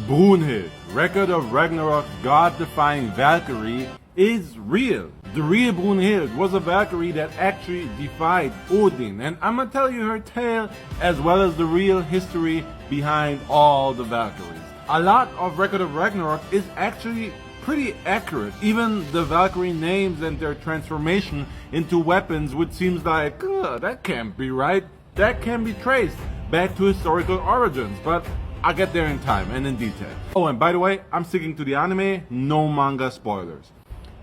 Brunhilde, record of Ragnarok god-defying Valkyrie, is real. The real Brunhilde was a Valkyrie that actually defied Odin, and I'm gonna tell you her tale as well as the real history behind all the Valkyries. A lot of Record of Ragnarok is actually pretty accurate. Even the Valkyrie names and their transformation into weapons, which seems like, that can't be right. That can be traced back to historical origins, but I'll get there in time and in detail. Oh, and by the way, I'm sticking to the anime, no manga spoilers.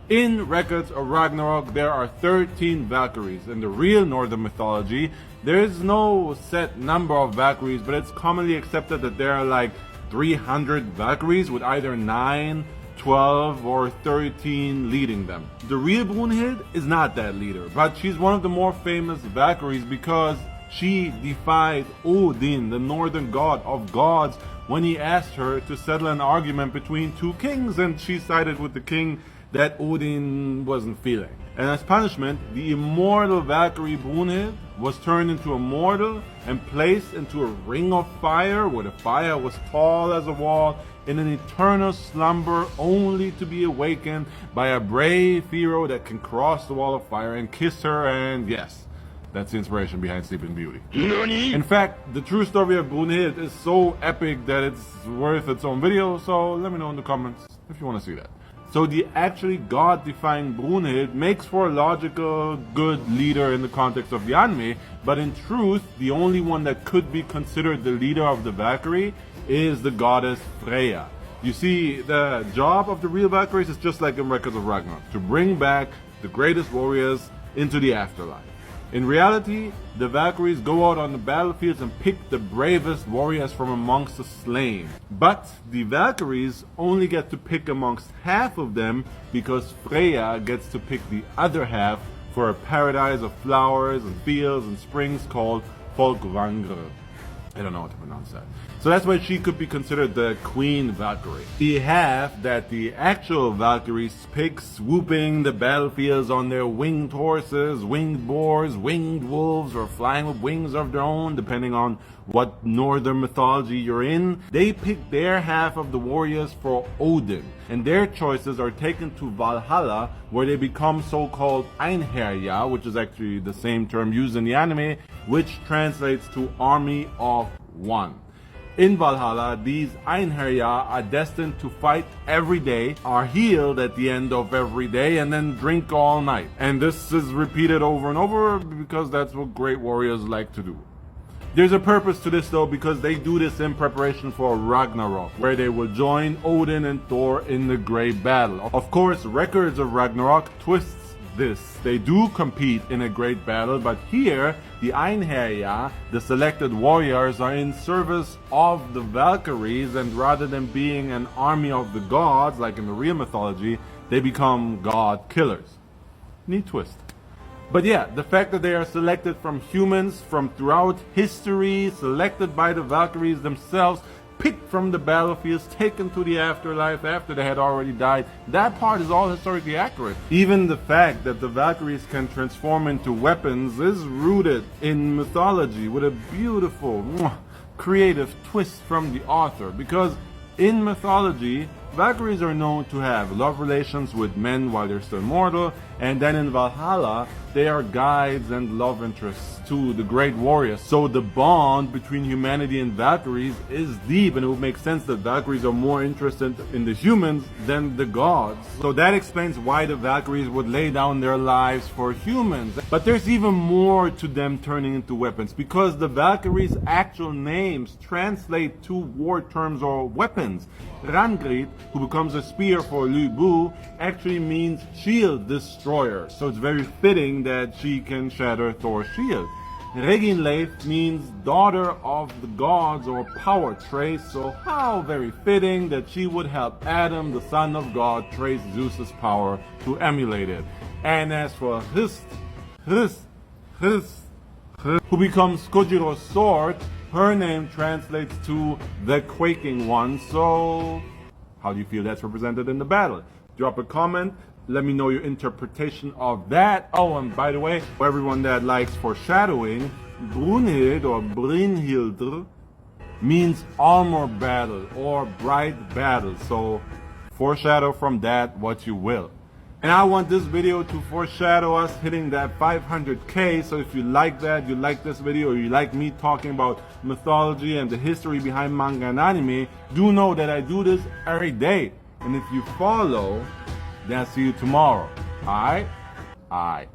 In Records of Ragnarok, there are 13 Valkyries. In the real Northern mythology, there is no set number of Valkyries, but it's commonly accepted that there are like 300 Valkyries with either 9, 12, or 13 leading them. The real Brunhilde is not that leader, but she's one of the more famous Valkyries because she defied Odin, the northern god of gods, when he asked her to settle an argument between two kings, and she sided with the king that Odin wasn't feeling. And as punishment, the immortal Valkyrie Brunhilde was turned into a mortal and placed into a ring of fire where the fire was tall as a wall in an eternal slumber, only to be awakened by a brave hero that can cross the wall of fire and kiss her, and yes, that's the inspiration behind Sleeping Beauty. In fact, the true story of Brunhilde is so epic that it's worth its own video, so let me know in the comments if you want to see that. So the actually god-defying Brunhilde makes for a logical, good leader in the context of the anime, but in truth, the only one that could be considered the leader of the Valkyrie is the goddess Freya. You see, the job of the real Valkyries is just like in Records of Ragnarok, to bring back the greatest warriors into the afterlife. In reality, the Valkyries go out on the battlefields and pick the bravest warriors from amongst the slain. But the Valkyries only get to pick amongst half of them because Freya gets to pick the other half for a paradise of flowers and fields and springs called Folkvangr. I don't know how to pronounce that. So that's why she could be considered the Queen Valkyrie. The half that the actual Valkyries pick, swooping the battlefields on their winged horses, winged boars, winged wolves, or flying with wings of their own, depending on what northern mythology you're in. They pick their half of the warriors for Odin, and their choices are taken to Valhalla, where they become so-called Einherjar, which is actually the same term used in the anime, which translates to Army of One. In Valhalla, these Einherjar are destined to fight every day, are healed at the end of every day, and then drink all night. And this is repeated over and over because that's what great warriors like to do. There's a purpose to this though, because they do this in preparation for Ragnarok, where they will join Odin and Thor in the great battle. Of course, Records of Ragnarok twists this. They do compete in a great battle, but here, the Einherjar, the selected warriors, are in service of the Valkyries, and rather than being an army of the gods, like in the real mythology, they become god killers. Neat twist. But yeah, the fact that they are selected from humans from throughout history, selected by the Valkyries themselves, picked from the battlefields, taken to the afterlife after they had already died, that part is all historically accurate. Even the fact that the Valkyries can transform into weapons is rooted in mythology with a beautiful, creative twist from the author, because in mythology, Valkyries are known to have love relations with men while they're still mortal, and then in Valhalla, they are guides and love interests to the great warriors. So the bond between humanity and Valkyries is deep, and it would make sense that Valkyries are more interested in the humans than the gods. So that explains why the Valkyries would lay down their lives for humans. But there's even more to them turning into weapons, because the Valkyries' actual names translate to war terms or weapons. Rangrid, who becomes a spear for Lubu, actually means shield destroyer, so it's very fitting that she can shatter Thor's shield. Reginleif means daughter of the gods or power trace, so how very fitting that she would help Adam, the son of God, trace Zeus's power to emulate it. And as for Hrist, who becomes Kojiro's sword, her name translates to the Quaking One, so how do you feel that's represented in the battle? Drop a comment, let me know your interpretation of that. Oh, and by the way, for everyone that likes foreshadowing, Brunhilde or Brunhilde means armor battle or bright battle. So foreshadow from that what you will. And I want this video to foreshadow us hitting that 500K. So if you like that, you like this video, or you like me talking about mythology and the history behind manga and anime, do know that I do this every day. And if you follow, then I'll see you tomorrow. Alright? Alright.